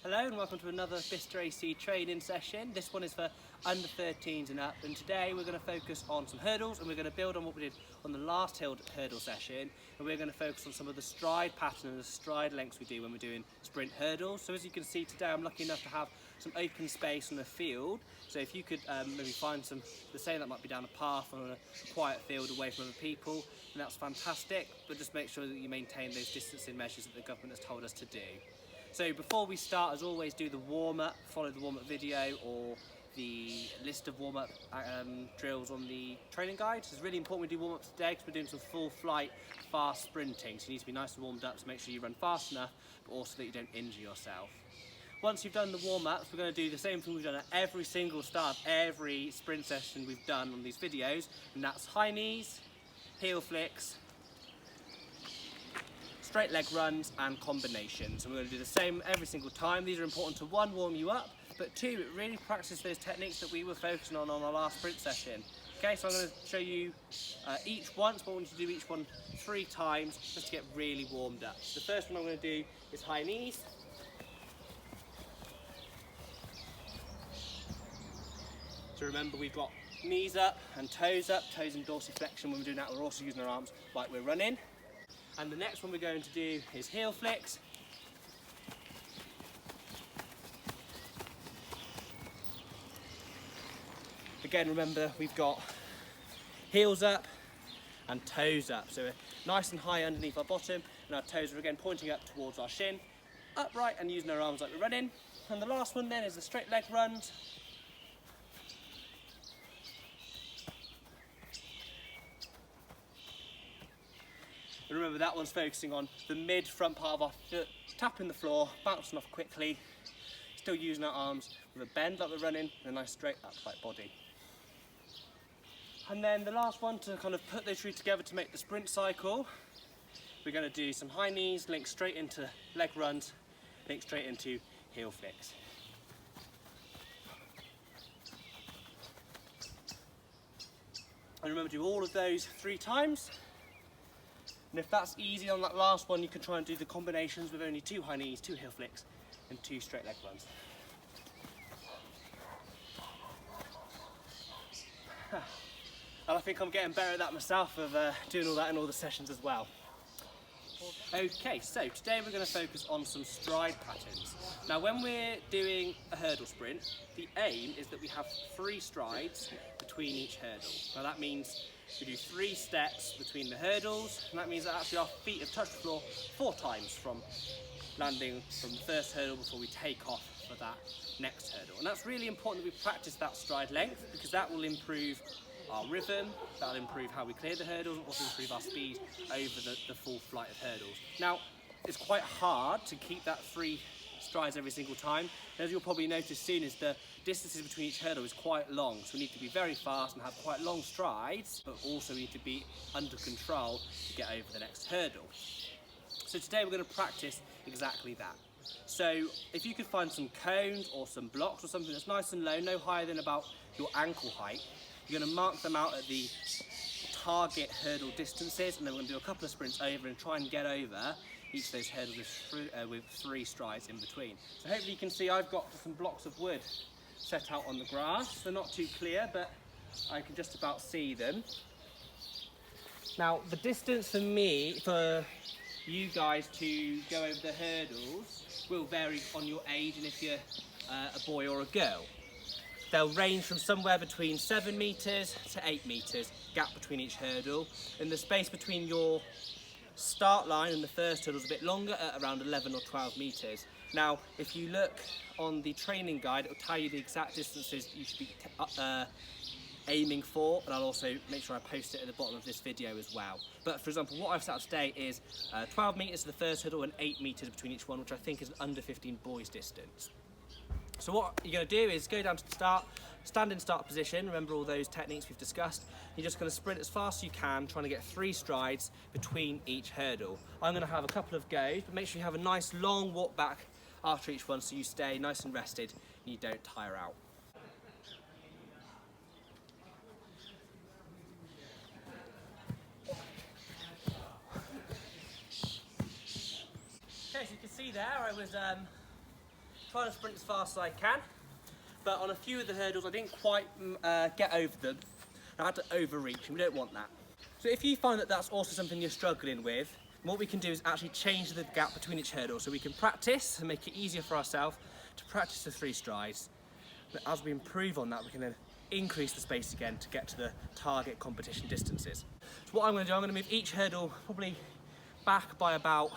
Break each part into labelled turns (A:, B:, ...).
A: Hello and welcome to another Bister AC training session. This one is for under 13s and up, and today we're going to focus on some hurdles and we're going to build on what we did on the last hurdle session, and we're going to focus on some of the stride pattern and the stride lengths we do when we're doing sprint hurdles. So as you can see today, I'm lucky enough to have some open space on the field, so if you could maybe find some, that might be down a path or on a quiet field away from other people, then that's fantastic, but just make sure that you maintain those distancing measures that the government has told us to do. So before we start, as always, do the warm-up, follow the warm-up video or the list of warm-up drills on the training guide. It's really important we do warm-ups today because we're doing some full flight, fast sprinting. So you need to be nice and warmed up to make sure you run fast enough, but also that you don't injure yourself. Once you've done the warm-ups, we're going to do the same thing we've done at every single start, every sprint session we've done on these videos, and that's high knees, heel flicks, straight leg runs and combinations, and we're going to do the same every single time. These are important to, one, warm you up, but two, it really practice those techniques that we were focusing on our last sprint session. Okay, so I'm going to show you each once, but I want you to do each one 3 times just to get really warmed up. So the first one I'm going to do is high knees. So remember, we've got knees up and toes in dorsiflexion. When we're doing that, we're also using our arms like we're running. And the next one we're going to do is heel flicks. Again, remember, we've got heels up and toes up. So we're nice and high underneath our bottom, and our toes are again pointing up towards our shin, upright and using our arms like we're running. And the last one then is the straight leg runs. And remember, that one's focusing on the mid front part of our foot, tapping the floor, bouncing off quickly, still using our arms with a bend like we're running, and a nice straight upright body. And then the last one, to kind of put those 3 together to make the sprint cycle, we're going to do some high knees, link straight into leg runs, link straight into heel flicks. And remember, do all of those 3 times. And if that's easy on that last one, you can try and do the combinations with only 2 high knees, 2 heel flicks, and 2 straight leg runs. And I think I'm getting better at that myself, of doing all that in all the sessions as well. Okay, so today we're going to focus on some stride patterns. Now, when we're doing a hurdle sprint, the aim is that we have 3 strides between each hurdle. Now that means we do 3 steps between the hurdles, and that means that actually our feet have touched the floor 4 times from landing from the first hurdle before we take off for that next hurdle. And that's really important that we practice that stride length, because that will improve our rhythm, that'll improve how we clear the hurdles, and also improve our speed over the full flight of hurdles. Now, it's quite hard to keep that 3 strides every single time. And as you'll probably notice soon, is the distances between each hurdle is quite long, so we need to be very fast and have quite long strides, but also we need to be under control to get over the next hurdle. So today we're going to practice exactly that. So if you could find some cones or some blocks or something that's nice and low, no higher than about your ankle height, you're going to mark them out at the target hurdle distances, and then we're going to do a couple of sprints over and try and get over each of those hurdles with 3 strides in between. So hopefully you can see I've got some blocks of wood set out on the grass. They're not too clear, but I can just about see them. Now, the distance for you guys to go over the hurdles will vary on your age and if you're a boy or a girl. They'll range from somewhere between 7 metres to 8 metres, gap between each hurdle, and the space between your start line and the first hurdle is a bit longer at around 11 or 12 metres. Now, if you look on the training guide, it will tell you the exact distances you should be aiming for, and I'll also make sure I post it at the bottom of this video as well. But for example, what I've set up today is 12 metres to the first hurdle and 8 metres between each one, which I think is an under 15 boys distance. So what you're going to do is go down to the start, stand in start position, remember all those techniques we've discussed. You're just going to sprint as fast as you can, trying to get 3 strides between each hurdle. I'm going to have a couple of goes, but make sure you have a nice long walk back after each one so you stay nice and rested and you don't tire out. Okay, so you can see there I was trying to sprint as fast as I can, but on a few of the hurdles I didn't quite get over them. I had to overreach, and we don't want that. So if you find that that's also something you're struggling with, what we can do is actually change the gap between each hurdle, so we can practice and make it easier for ourselves to practice the 3 strides. But as we improve on that, we can then increase the space again to get to the target competition distances. So what I'm going to do, I'm going to move each hurdle probably back by about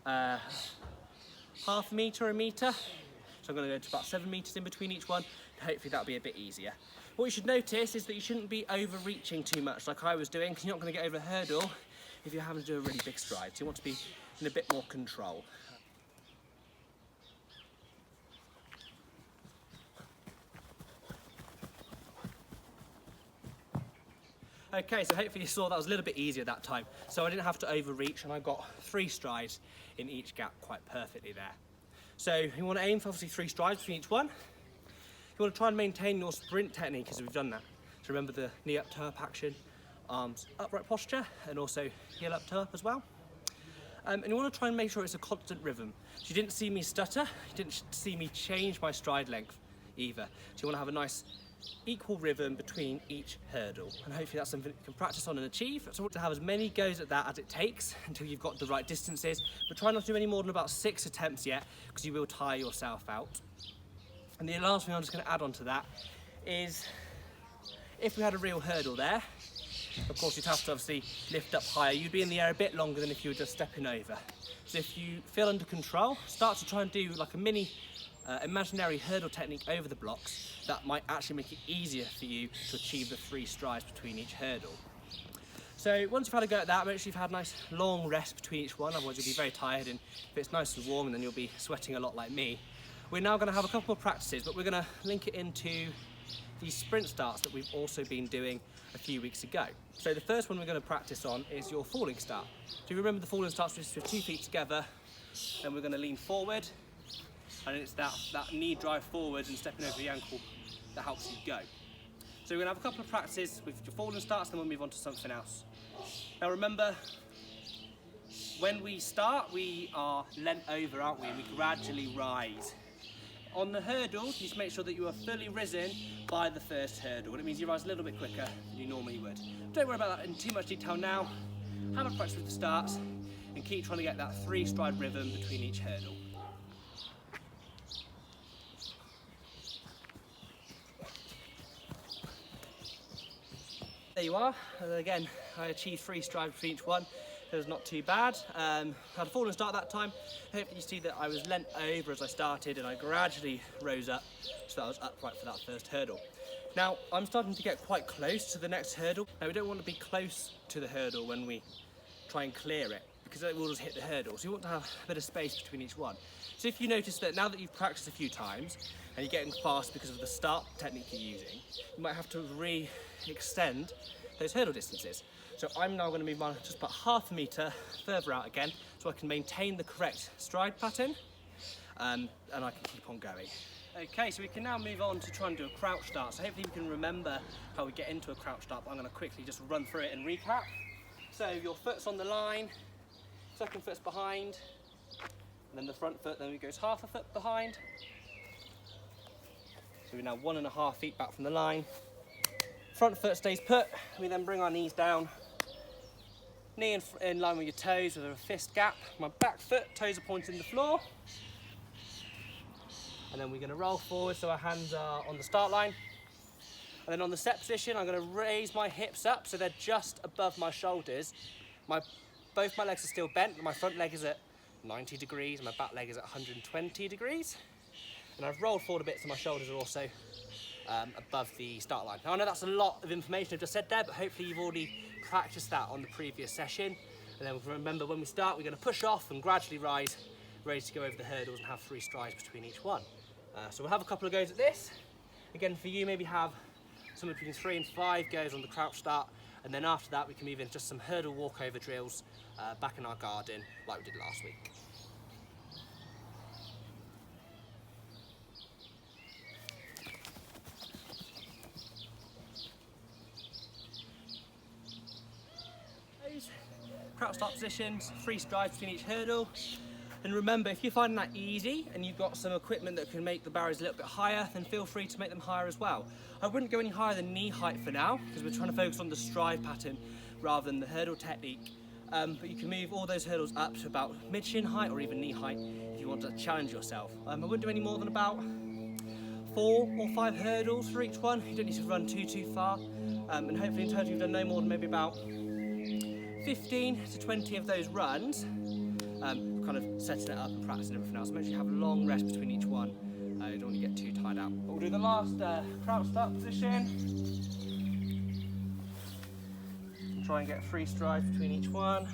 A: half a metre, a metre. So I'm going to go to about 7 metres in between each one, and hopefully that'll be a bit easier. What you should notice is that you shouldn't be overreaching too much like I was doing, because you're not going to get over a hurdle if you're having to do a really big stride. So you want to be in a bit more control. Okay, so hopefully you saw that was a little bit easier that time. So I didn't have to overreach, and I got 3 strides in each gap quite perfectly there. So you want to aim for obviously 3 strides between each one. You want to try and maintain your sprint technique as we've done that. So remember the knee up, toe up action, arms upright posture, and also heel up, toe up as well. And you want to try and make sure it's a constant rhythm. So you didn't see me stutter, you didn't see me change my stride length either. So you want to have a nice equal rhythm between each hurdle, and hopefully that's something you can practice on and achieve. So to have as many goes at that as it takes until you've got the right distances, but try not to do any more than about 6 attempts yet, because you will tire yourself out. And the last thing I'm just going to add on to that is, if we had a real hurdle there, of course you'd have to obviously lift up higher. You'd be in the air a bit longer than if you were just stepping over. So if you feel under control, start to try and do like a mini imaginary hurdle technique over the blocks. That might actually make it easier for you to achieve the 3 strides between each hurdle. So once you've had a go at that, make sure you've had a nice long rest between each one, otherwise you'll be very tired, and if it's nice and warm then you'll be sweating a lot like me. We're now going to have a couple more practices, but we're going to link it into the sprint starts that we've also been doing a few weeks ago. So the first one we're going to practice on is your falling start. So you remember the falling starts with 2 feet together, then we're going to lean forward, and it's that knee drive forward and stepping over the ankle that helps you go. So we're going to have a couple of practices with your falling starts, then we'll move on to something else. Now remember, when we start, we are leant over, aren't we? And we gradually rise. On the hurdle, you need to make sure that you are fully risen by the first hurdle. And it means you rise a little bit quicker than you normally would. Don't worry about that in too much detail now. Have a practice with the starts and keep trying to get that 3 stride rhythm between each hurdle. There you are. And again, I achieved 3 strides between each one. It was not too bad. I had a fallen start that time. Hopefully you see that I was leant over as I started, and I gradually rose up so that I was upright for that first hurdle. Now I'm starting to get quite close to the next hurdle. Now we don't want to be close to the hurdle when we try and clear it, because it will just hit the hurdle. So you want to have a bit of space between each one. So if you notice that now that you've practiced a few times and you're getting fast because of the start technique you're using, you might have to re-extend those hurdle distances. So I'm now going to move on just about half a metre further out again, so I can maintain the correct stride pattern, and I can keep on going. Okay, so we can now move on to try and do a crouch start. So hopefully we can remember how we get into a crouch start, but I'm going to quickly just run through it and recap. So your foot's on the line, second foot's behind, and then the front foot then goes half a foot behind. So we're now 1.5 feet back from the line. Front foot stays put. We then bring our knees down, knee in line with your toes with a fist gap. My back foot, toes are pointing the floor. And then we're going to roll forward so our hands are on the start line. And then on the set position, I'm going to raise my hips up so they're just above my shoulders. Both my legs are still bent, my front leg is at 90 degrees, my back leg is at 120 degrees. And I've rolled forward a bit so my shoulders are also above the start line. Now I know that's a lot of information I've just said there, but hopefully you've already practiced that on the previous session. And then remember, when we start, we're going to push off and gradually rise, ready to go over the hurdles and have 3 strides between each one. So we'll have a couple of goes at this. Again, for you, maybe have somewhere between 3 and 5 goes on the crouch start, and then after that we can move into just some hurdle walkover drills back in our garden like we did last week. Crouch start positions, 3 strides between each hurdle. And remember, if you're finding that easy and you've got some equipment that can make the barriers a little bit higher, then feel free to make them higher as well. I wouldn't go any higher than knee height for now, because we're trying to focus on the stride pattern rather than the hurdle technique. But you can move all those hurdles up to about mid-shin height or even knee height if you want to challenge yourself. I wouldn't do any more than about 4 or 5 hurdles for each one. You don't need to run too far. And hopefully in total you've done no more than maybe about 15 to 20 of those runs. Kind of setting it up and practicing everything else. Make sure you have a long rest between each one. You don't want to get too tired out. But we'll do the last crouch start position. Try and get 3 strides between each one.